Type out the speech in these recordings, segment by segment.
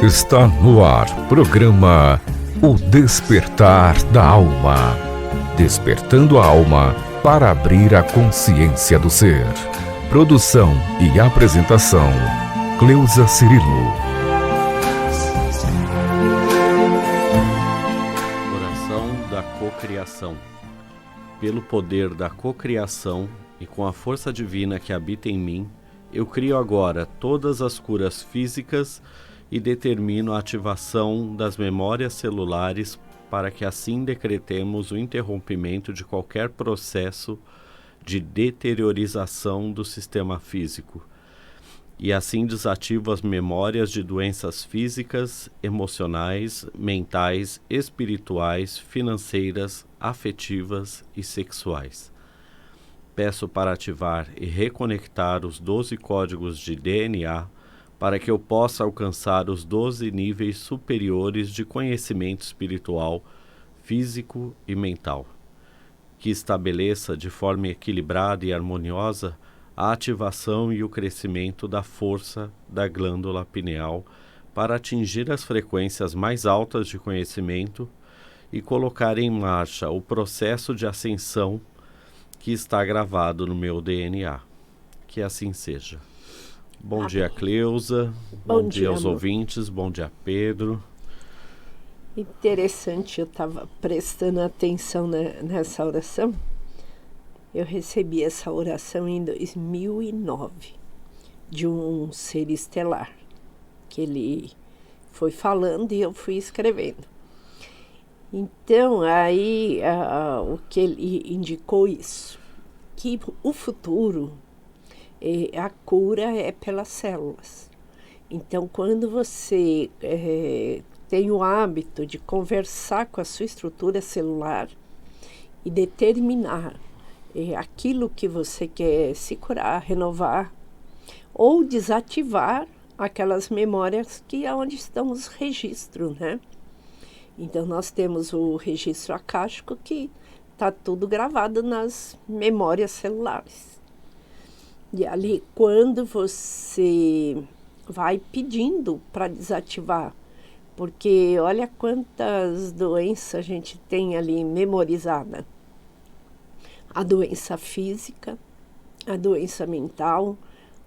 Está no ar, programa O Despertar da Alma. Despertando a alma para abrir a consciência do ser. Produção e apresentação, Cleusa Cirilo. Oração da cocriação. Pelo poder da cocriação e com a força divina que habita em mim, eu crio agora todas as curas físicas e determino a ativação das memórias celulares para que assim decretemos o interrompimento de qualquer processo de deteriorização do sistema físico. E assim desativo as memórias de doenças físicas, emocionais, mentais, espirituais, financeiras, afetivas e sexuais. Peço para ativar e reconectar os 12 códigos de DNA para que eu possa alcançar os 12 níveis superiores de conhecimento espiritual, físico e mental, que estabeleça de forma equilibrada e harmoniosa a ativação e o crescimento da força da glândula pineal para atingir as frequências mais altas de conhecimento e colocar em marcha o processo de ascensão que está gravado no meu DNA. Que assim seja. Bom dia, Cleusa. Bom dia aos ouvintes. Bom dia, Pedro. Interessante, eu estava prestando atenção nessa oração. Eu recebi essa oração em 2009, de um ser estelar, que ele foi falando e eu fui escrevendo. Então, aí, o que ele indicou isso, que o futuro, a cura é pelas células. Então, quando você tem o hábito de conversar com a sua estrutura celular e determinar aquilo que você quer se curar, renovar, ou desativar aquelas memórias que é onde estão os registros, né? Então, nós temos o registro acástico que está tudo gravado nas memórias celulares. E ali, quando você vai pedindo para desativar, porque olha quantas doenças a gente tem ali memorizada. A doença física, a doença mental,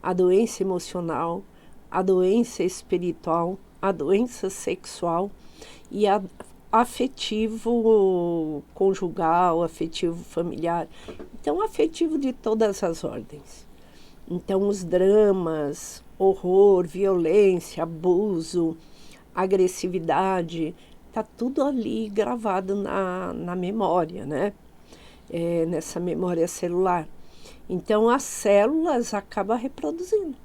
a doença emocional, a doença espiritual, a doença sexual e a afetivo conjugal, afetivo familiar. Então, afetivo de todas as ordens. Então, os dramas, horror, violência, abuso, agressividade, está tudo ali gravado na memória, né? Nessa memória celular. Então, as células acabam reproduzindo.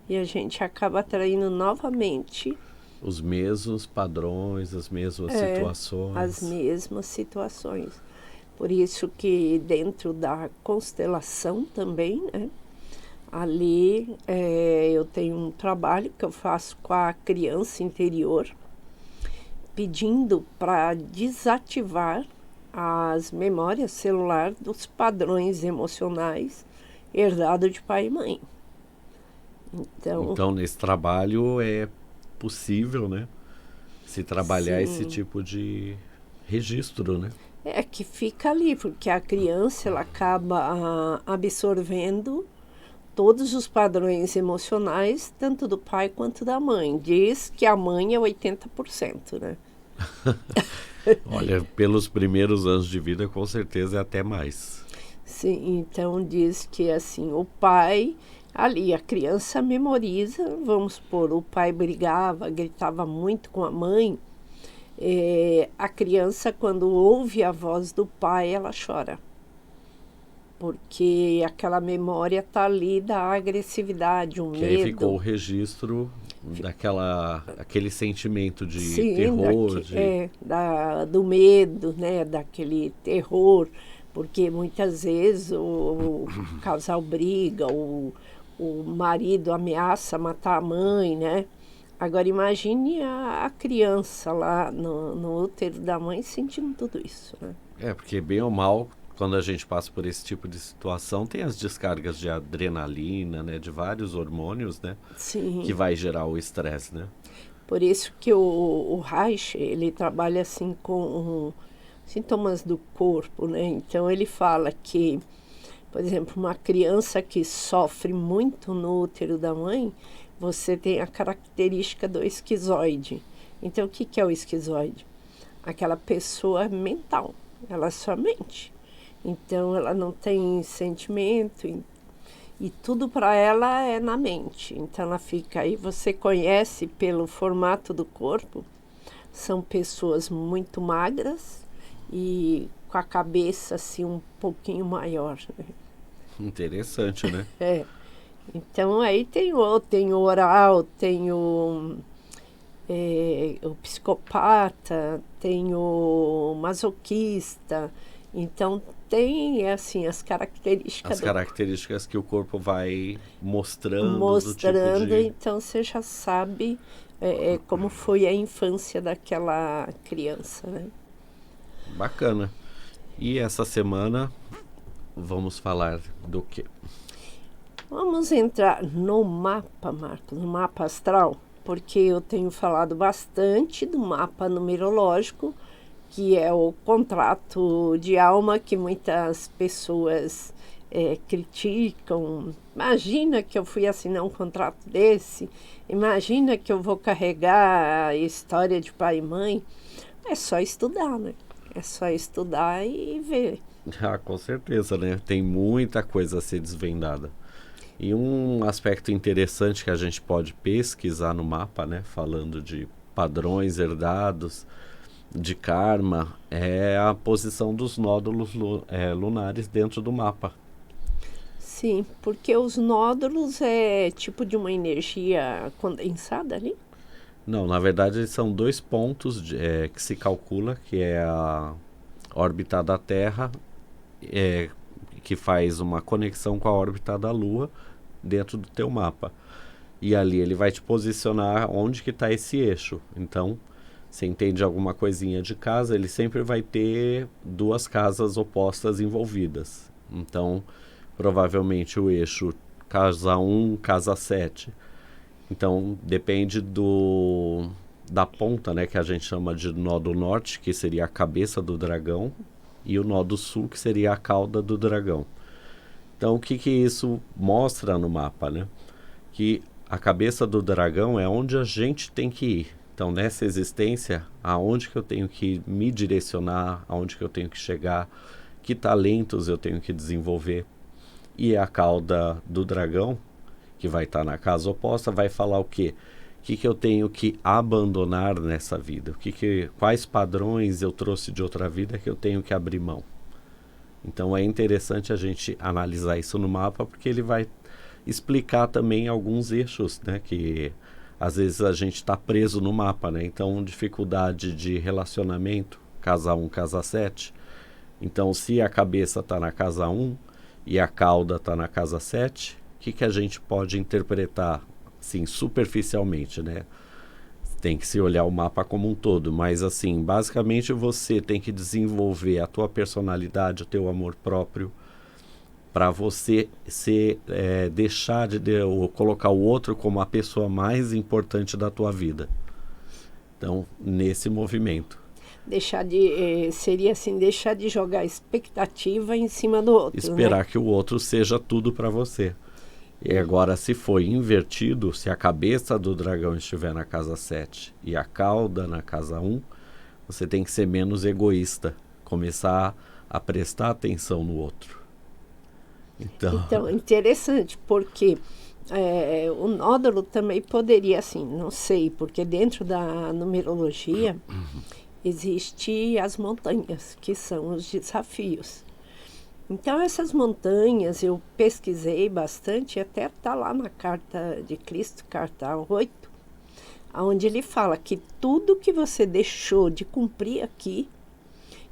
E a gente acaba atraindo novamente os mesmos padrões, as mesmas situações. As mesmas situações. Por isso que dentro da constelação também, né? Ali eu tenho um trabalho que eu faço com a criança interior, pedindo para desativar as memórias celulares dos padrões emocionais herdados de pai e mãe. Então nesse trabalho é possível, né, se trabalhar sim, esse tipo de registro, né? É que fica ali, porque a criança ela acaba absorvendo todos os padrões emocionais, tanto do pai quanto da mãe. Diz que a mãe é 80%, né? Olha, pelos primeiros anos de vida, com certeza é até mais. Sim, então diz que assim, o pai, ali a criança memoriza, vamos supor, o pai brigava, gritava muito com a mãe, a criança quando ouve a voz do pai, ela chora. Porque aquela memória está ali da agressividade, o medo. Aí ficou o registro aquele sentimento de terror. Do medo, né? Daquele terror. Porque muitas vezes o casal briga, o marido ameaça matar a mãe, né? Agora imagine a criança lá no útero da mãe sentindo tudo isso, né? Porque bem ou mal, quando a gente passa por esse tipo de situação, tem as descargas de adrenalina, né, de vários hormônios, né? Sim. Que vai gerar o estresse, né? Por isso que o Reich, ele trabalha assim com sintomas do corpo, né? Então ele fala que, por exemplo, uma criança que sofre muito no útero da mãe, você tem a característica do esquizoide. Então o que é o esquizoide? Aquela pessoa mental, ela só mente. Então ela não tem sentimento e tudo para ela é na mente. Então ela fica aí, você conhece pelo formato do corpo, são pessoas muito magras e com a cabeça assim um pouquinho maior, né? Interessante, né? É. Então aí tem o oral, tem o psicopata, tem o masoquista. Então tem assim as características As características que o corpo vai mostrando do tipo de... então você já sabe como foi a infância daquela criança, né? Bacana. E essa semana vamos falar do quê? Vamos entrar no mapa, Marcos, no mapa astral, porque eu tenho falado bastante do mapa numerológico, que é o contrato de alma que muitas pessoas criticam. Imagina que eu fui assinar um contrato desse, imagina que eu vou carregar a história de pai e mãe. É só estudar, né? É só estudar e ver. Ah, com certeza, né? Tem muita coisa a ser desvendada. E um aspecto interessante que a gente pode pesquisar no mapa, né? Falando de padrões herdados, de karma, é a posição dos nódulos lunares dentro do mapa. Sim, porque os nódulos é tipo de uma energia condensada ali? Não, na verdade são dois pontos que se calcula, que é a órbita da Terra, que faz uma conexão com a órbita da Lua dentro do teu mapa. E ali ele vai te posicionar onde que está esse eixo. Então, você entende alguma coisinha de casa, ele sempre vai ter duas casas opostas envolvidas. Então, provavelmente o eixo casa 1, casa 7. Então, depende da ponta, né, que a gente chama de nó do norte, que seria a cabeça do dragão, e o nó do sul, que seria a cauda do dragão. Então, o que isso mostra no mapa, né? Que a cabeça do dragão é onde a gente tem que ir. Então, nessa existência, aonde que eu tenho que me direcionar, aonde que eu tenho que chegar, que talentos eu tenho que desenvolver. E a cauda do dragão, que vai estar na casa oposta, vai falar o quê? O que eu tenho que abandonar nessa vida? Quais padrões eu trouxe de outra vida que eu tenho que abrir mão? Então é interessante a gente analisar isso no mapa, porque ele vai explicar também alguns eixos, né? Que às vezes a gente está preso no mapa, né? Então, dificuldade de relacionamento, casa 1, casa 7. Então, se a cabeça está na casa 1 e a cauda está na casa 7, o que a gente pode interpretar, assim, superficialmente, né? Tem que se olhar o mapa como um todo, mas, assim, basicamente você tem que desenvolver a tua personalidade, o teu amor próprio, para você deixar de colocar o outro como a pessoa mais importante da tua vida. Então, nesse movimento. Seria assim, deixar de jogar expectativa em cima do outro, Esperar, né? que o outro seja tudo para você. E agora, se for invertido, se a cabeça do dragão estiver na casa 7 e a cauda na casa 1, você tem que ser menos egoísta, começar a prestar atenção no outro. Então, interessante, porque o nódulo também poderia, assim, não sei, porque dentro da numerologia existem as montanhas, que são os desafios. Então, essas montanhas eu pesquisei bastante, até está lá na carta de Cristo, carta 8, onde ele fala que tudo que você deixou de cumprir aqui,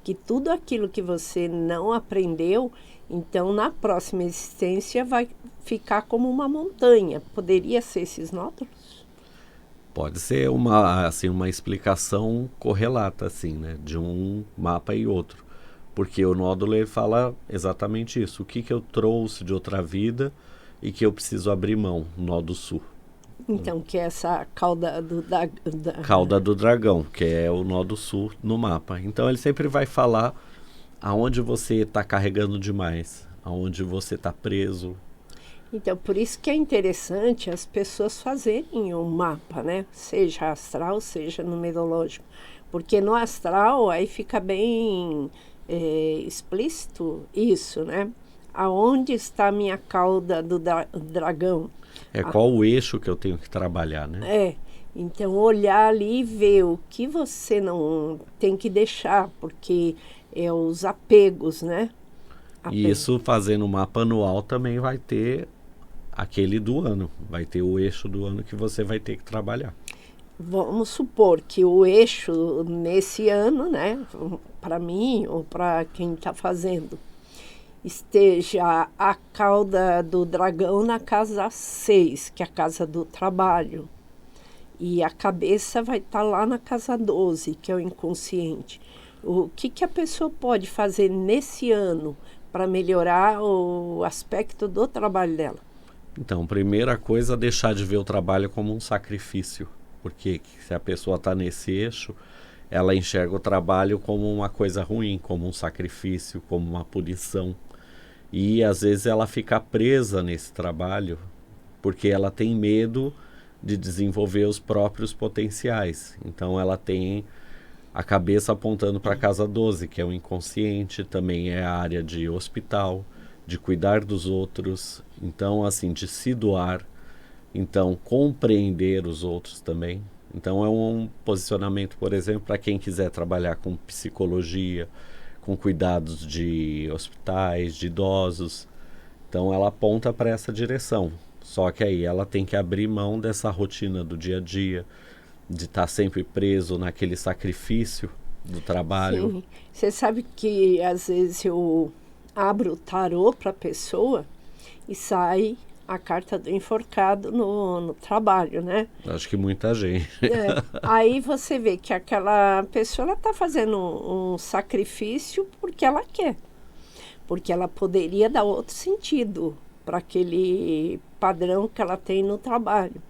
que tudo aquilo que você não aprendeu, então na próxima existência vai ficar como uma montanha. Poderia ser esses nódulos? Pode ser uma explicação correlata, assim, né, de um mapa e outro. Porque o nódulo ele fala exatamente isso. O que eu trouxe de outra vida e que eu preciso abrir mão, nó do sul. Então, que é essa cauda Cauda do dragão, que é o nó do sul no mapa. Então ele sempre vai falar aonde você está carregando demais, aonde você está preso. Então, por isso que é interessante as pessoas fazerem um mapa, né? Seja astral, seja numerológico. Porque no astral aí fica bem explícito isso, né? Aonde está a minha cauda do dragão? Qual o eixo que eu tenho que trabalhar, né? Então olhar ali e ver o que você não tem que deixar, porque é os apegos, né? E isso fazendo o mapa anual também vai ter aquele do ano, vai ter o eixo do ano que você vai ter que trabalhar. Vamos supor que o eixo nesse ano, né, para mim ou para quem está fazendo, esteja a cauda do dragão na casa 6, que é a casa do trabalho. E a cabeça vai estar lá na casa 12, que é o inconsciente. O que a pessoa pode fazer nesse ano para melhorar o aspecto do trabalho dela? Então, primeira coisa, deixar de ver o trabalho como um sacrifício. Porque se a pessoa está nesse eixo, ela enxerga o trabalho como uma coisa ruim, como um sacrifício, como uma punição. E às vezes ela fica presa nesse trabalho porque ela tem medo de desenvolver os próprios potenciais. Então ela tem a cabeça apontando para a casa 12, que é o inconsciente, também é a área de hospital, de cuidar dos outros, então assim, de se doar, então compreender os outros também. Então é um posicionamento, por exemplo, para quem quiser trabalhar com psicologia, com cuidados de hospitais, de idosos. Então ela aponta para essa direção. Só que aí ela tem que abrir mão dessa rotina do dia a dia, de estar sempre preso naquele sacrifício do trabalho. Sim. Você sabe que às vezes eu abro o tarô para a pessoa e sai a carta do enforcado no trabalho, né? Acho que muita gente. Aí você vê que aquela pessoa está fazendo um sacrifício porque ela quer. Porque ela poderia dar outro sentido para aquele padrão que ela tem no trabalho.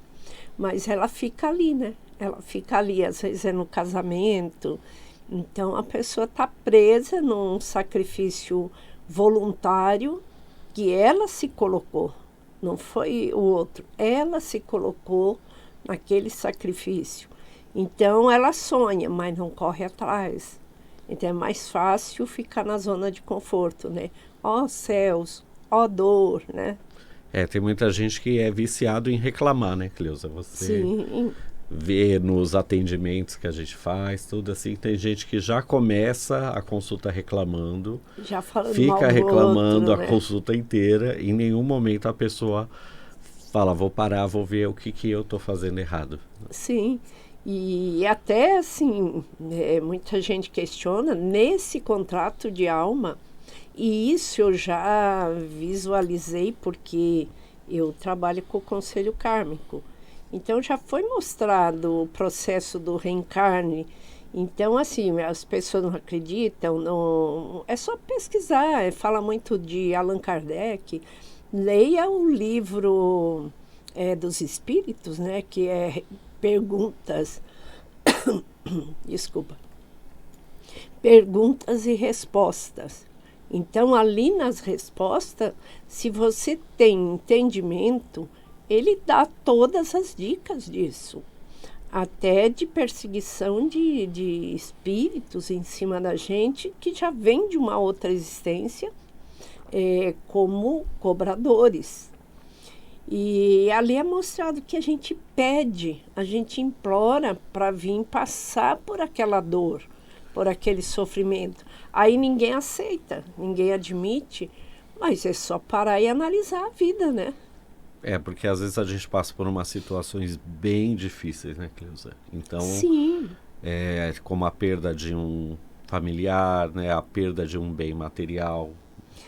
Mas ela fica ali, né? Ela fica ali, às vezes é no casamento. Então a pessoa está presa num sacrifício voluntário que ela se colocou. Não foi o outro. Ela se colocou naquele sacrifício. Então ela sonha, mas não corre atrás. Então é mais fácil ficar na zona de conforto, né? Ó céus, ó dor, né? Tem muita gente que é viciado em reclamar, né, Cleusa? Você Sim. vê nos atendimentos que a gente faz, tudo assim, tem gente que já começa a consulta reclamando, Já falando fica mal do reclamando outro, a né? consulta inteira, e em nenhum momento a pessoa fala, vou parar, vou ver o que eu estou fazendo errado. Sim. E até assim, muita gente questiona nesse contrato de alma, e isso eu já visualizei porque eu trabalho com o conselho kármico. Então já foi mostrado o processo do reencarne. Então, assim, as pessoas não acreditam, não, é só pesquisar, fala muito de Allan Kardec. Leia o livro dos espíritos, né, que é perguntas, desculpa, perguntas e respostas. Então, ali nas respostas, se você tem entendimento, ele dá todas as dicas disso. Até de perseguição de espíritos em cima da gente, que já vem de uma outra existência, como cobradores. E ali é mostrado que a gente pede, a gente implora para vir passar por aquela dor, por aquele sofrimento. Aí ninguém aceita, ninguém admite, mas é só parar e analisar a vida, né? Porque às vezes a gente passa por umas situações bem difíceis, né, Cleusa? Então, sim, como a perda de um familiar, né, a perda de um bem material,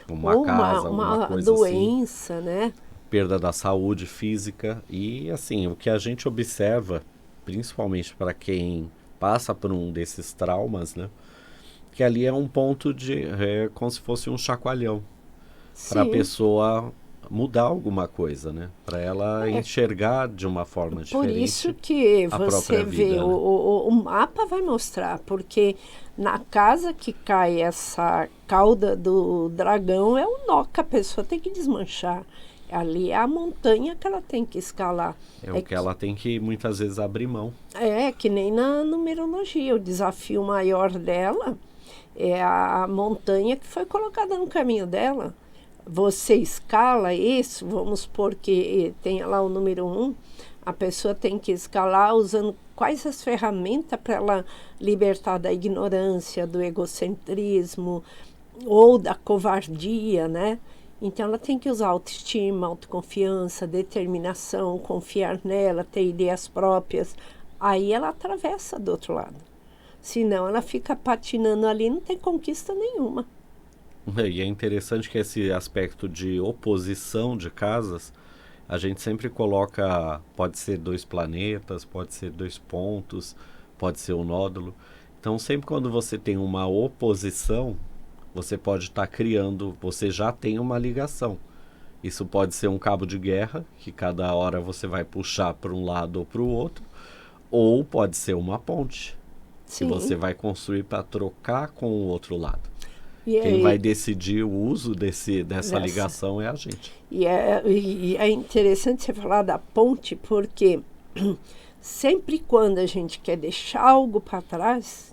uma casa, alguma coisa doença, assim, né? perda da saúde física. E assim, o que a gente observa, principalmente para quem passa por um desses traumas, né, que ali é um ponto de, como se fosse um chacoalhão, para a pessoa mudar alguma coisa, né? Para ela enxergar de uma forma diferente. Por isso que a você própria vê, vida, né? o mapa vai mostrar, porque na casa que cai essa cauda do dragão é o nó que a pessoa tem que desmanchar. Ali é a montanha que ela tem que escalar. É o que ela tem que muitas vezes abrir mão. É que nem na numerologia, o desafio maior dela é a montanha que foi colocada no caminho dela. Você escala isso, vamos supor que tenha lá o número 1, a pessoa tem que escalar usando quais as ferramentas para ela libertar da ignorância, do egocentrismo ou da covardia, né? Então ela tem que usar autoestima, autoconfiança, determinação, confiar nela, ter ideias próprias. Aí ela atravessa do outro lado. Senão ela fica patinando ali, não tem conquista nenhuma. E é interessante que esse aspecto de oposição de casas, a gente sempre coloca, pode ser 2 planetas, pode ser 2 pontos, pode ser um nódulo. Então sempre quando você tem uma oposição, você pode estar criando, você já tem uma ligação. Isso pode ser um cabo de guerra, que cada hora você vai puxar para um lado ou para o outro, ou pode ser uma ponte, Sim. que você vai construir para trocar com o outro lado. E Quem vai decidir o uso dessa ligação é a gente. E é interessante você falar da ponte, porque sempre quando a gente quer deixar algo para trás,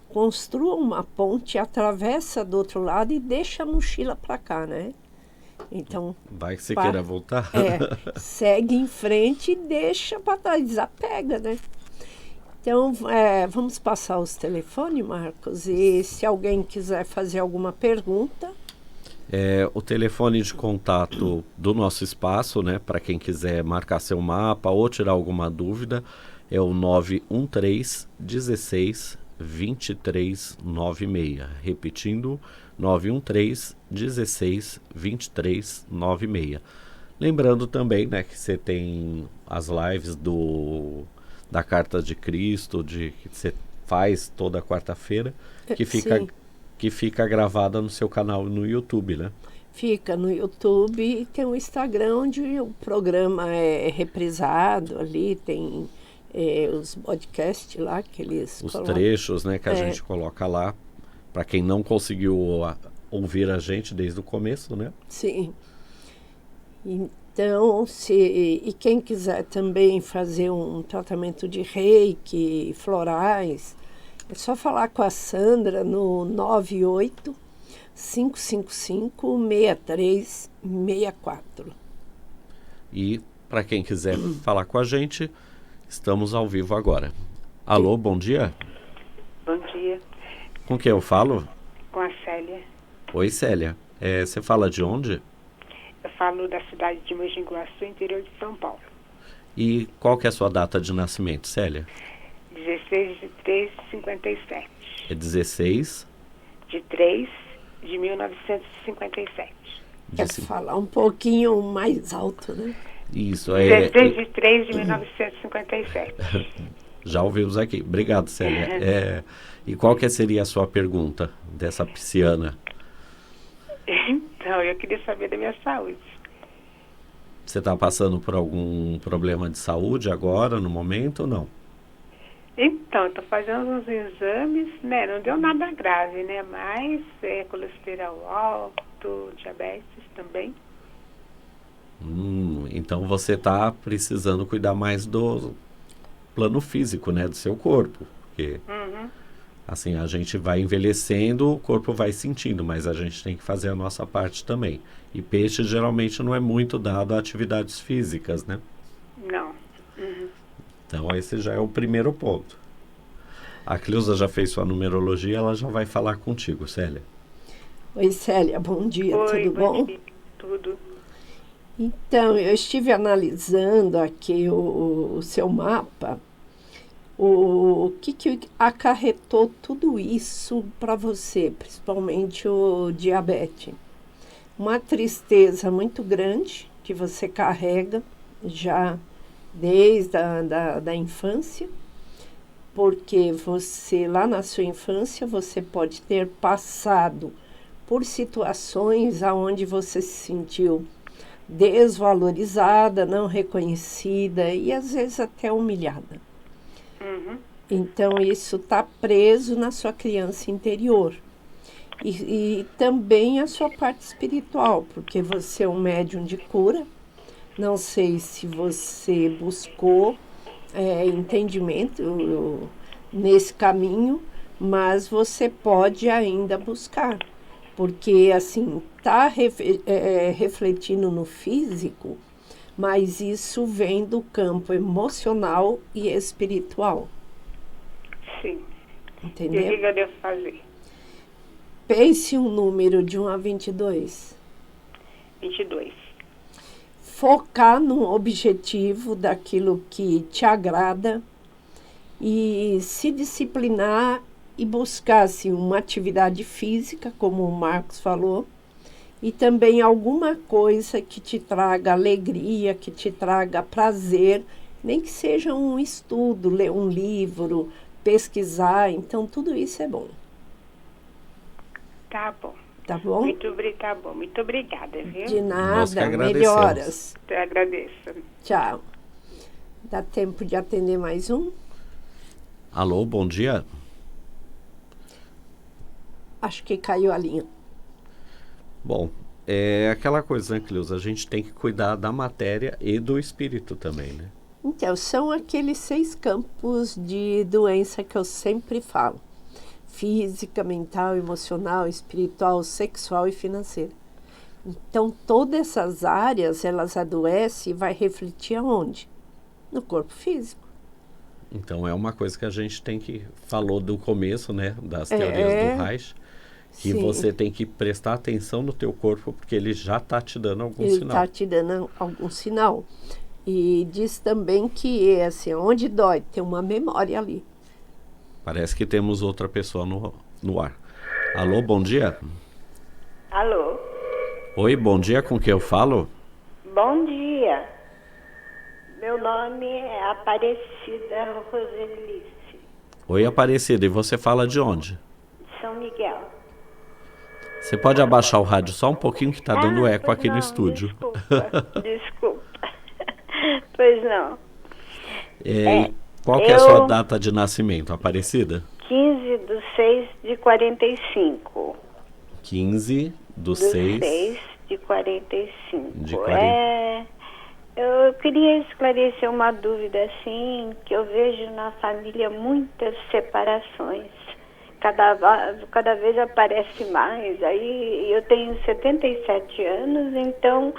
construa uma ponte, atravessa do outro lado e deixa a mochila para cá, né? Então, vai que você queira voltar. Segue em frente e deixa para trás, desapega, né? Então, vamos passar os telefones, Marcos, e se alguém quiser fazer alguma pergunta... O telefone de contato do nosso espaço, né, para quem quiser marcar seu mapa ou tirar alguma dúvida, é o 913 16 23 96. Repetindo, 913 16 23 96. Lembrando também, né, que você tem as lives da Carta de Cristo, que você faz toda quarta-feira, que fica gravada no seu canal no YouTube, né? Fica no YouTube e tem o Instagram, onde o programa é reprisado ali, tem os podcasts lá que eles Os colocam. Trechos, né, que a gente coloca lá, para quem não conseguiu ouvir a gente desde o começo, né? Sim. Então, e quem quiser também fazer um tratamento de reiki, florais, é só falar com a Sandra no 98 555 6364. E para quem quiser falar com a gente, estamos ao vivo agora. Alô, bom dia? Bom dia. Com quem eu falo? Com a Célia. Oi, Célia. Você fala de onde? Eu falo da cidade de Mogi Guaçu, interior de São Paulo. E qual que é a sua data de nascimento, Célia? 16 de 3 de 57. É 16? De 3 de 1957. Quer falar um pouquinho mais alto, né? Isso, 16 de 3 de 1957. Já ouvimos aqui. Obrigado, Célia. E qual que seria a sua pergunta dessa pisciana? Então, eu queria saber da minha saúde. Você está passando por algum problema de saúde agora, no momento, ou não? Então, estou fazendo uns exames, né? Não deu nada grave, né? Mas colesterol alto, diabetes também. Então você está precisando cuidar mais do plano físico, né? Do seu corpo. Porque, assim, a gente vai envelhecendo, o corpo vai sentindo, mas a gente tem que fazer a nossa parte também. E peixe geralmente não é muito dado a atividades físicas, né? Não. Então esse já é o primeiro ponto. A Cleusa já fez sua numerologia, ela já vai falar contigo, Célia. Oi, Célia, bom dia, Oi, tudo bom? Dia, tudo. Então, eu estive analisando aqui o seu mapa, o que acarretou tudo isso para você, principalmente o diabetes. Uma tristeza muito grande que você carrega já desde da infância, porque você, lá na sua infância, você pode ter passado por situações aonde você se sentiu desvalorizada, não reconhecida e às vezes até humilhada. Então isso está preso na sua criança interior. E também a sua parte espiritual, porque você é um médium de cura. Não sei se você buscou entendimento nesse caminho, mas você pode ainda buscar, porque assim está refletindo no físico, mas isso vem do campo emocional e espiritual. Sim. Entendeu? E o que eu devo fazer? Pense um número de 1 a 22. 22. Focar num objetivo daquilo que te agrada e se disciplinar e buscar assim, uma atividade física, como o Marcos falou, e também alguma coisa que te traga alegria, que te traga prazer, nem que seja um estudo, ler um livro, pesquisar, então tudo isso é bom. Tá bom. Tá bom? Tá bom. Muito obrigada, viu? De Nós que nada, agradecemos. melhoras. Eu agradeço. Tchau. Dá tempo de atender mais um? Alô, bom dia. Acho que caiu a linha. Bom, é aquela coisa, né, Cleusa? A gente tem que cuidar da matéria e do espírito também, né? Então, são aqueles 6 campos de doença que eu sempre falo. Física, mental, emocional, espiritual, sexual e financeira. Então, todas essas áreas, elas adoecem e vai refletir aonde? No corpo físico. Então é uma coisa que a gente tem que... Falou do começo, né? Das teorias do Reich. Que Sim. você tem que prestar atenção no teu corpo, porque ele já está te dando algum Ele sinal. está te dando algum sinal. E diz também que, assim, onde dói, tem uma memória ali. Parece que temos outra pessoa no ar. Alô, bom dia. Alô, Oi, bom dia, com quem eu falo? bom dia. Meu nome é Aparecida Roselice, Oi, Aparecida, e você fala de onde? de São Miguel. Você pode abaixar o rádio só um pouquinho que está dando eco pois aqui no não, estúdio. Desculpa. Pois não. Qual que é a sua data de nascimento, Aparecida? 15/6/45. 15 do Do 6. 6/45. De 40. Eu queria esclarecer uma dúvida assim, que eu vejo na família muitas separações. Cada vez aparece mais. Aí eu tenho 77 anos, então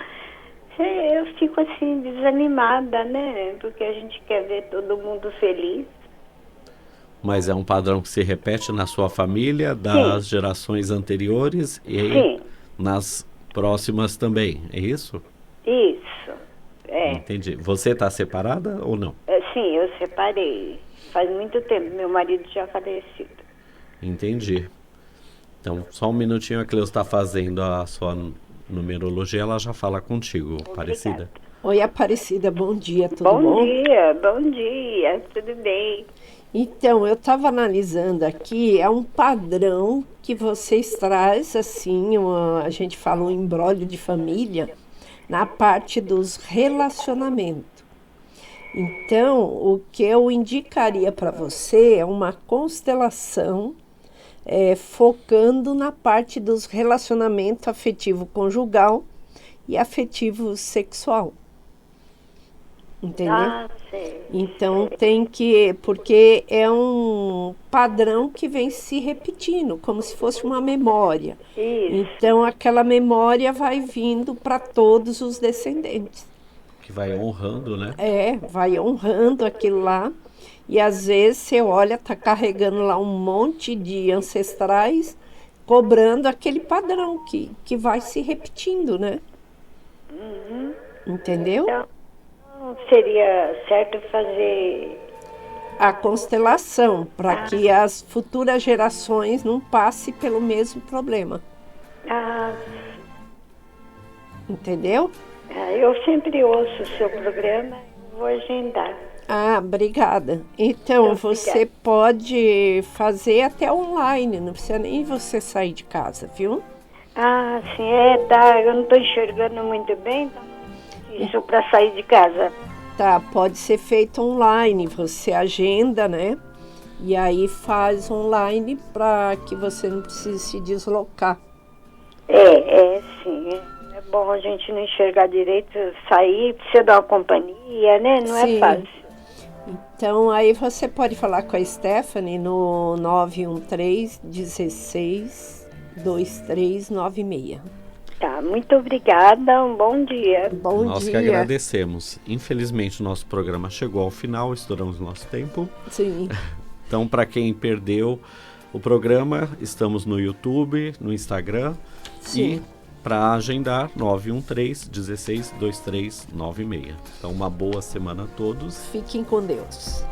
eu fico assim desanimada, né? Porque a gente quer ver todo mundo feliz. Mas é um padrão que se repete na sua família, das gerações anteriores e Sim. nas próximas também, é isso? Isso. Entendi. Você está separada ou não? Sim, eu separei. Faz muito tempo, meu marido já falecido. Entendi. Então, só um minutinho, a Cleusa está fazendo a sua numerologia, ela já fala contigo, Aparecida. Oi, Aparecida, bom dia, tudo bom? Bom dia, tudo bem? Então, eu estava analisando aqui, é um padrão que vocês trazem, assim, a gente fala um imbróglio de família, na parte dos relacionamentos. Então, o que eu indicaria para você é uma constelação focando na parte dos relacionamentos afetivo conjugal e afetivo sexual. Entendeu? Ah, sei. Então tem que, porque é um padrão que vem se repetindo, como se fosse uma memória. Isso. Então aquela memória vai vindo para todos os descendentes. Que vai honrando, né? Vai honrando aquilo lá. E às vezes você olha, tá carregando lá um monte de ancestrais, cobrando aquele padrão que vai se repetindo, né? Entendeu? Então, seria certo fazer A constelação, para que as futuras gerações não passem pelo mesmo problema. Entendeu? Eu sempre ouço o seu programa, vou agendar. Obrigada. Então, Obrigada. você pode fazer até online, não precisa nem você sair de casa, viu? Sim, tá. Eu não estou enxergando muito bem, então Isso para sair de casa. Tá, pode ser feito online, você agenda, né? E aí faz online para que você não precise se deslocar. Sim. É bom a gente não enxergar direito, sair, precisa dar uma companhia, né? Não Sim. é fácil. Então aí você pode falar com a Stephanie no 913 16 2396. Tá, muito obrigada, um bom dia. Bom Nós dia. que agradecemos. Infelizmente, o nosso programa chegou ao final, estouramos nosso tempo. Sim. Então, para quem perdeu o programa, estamos no YouTube, no Instagram. Sim. E para agendar, 913 16 2396. Então, uma boa semana a todos. Fiquem com Deus.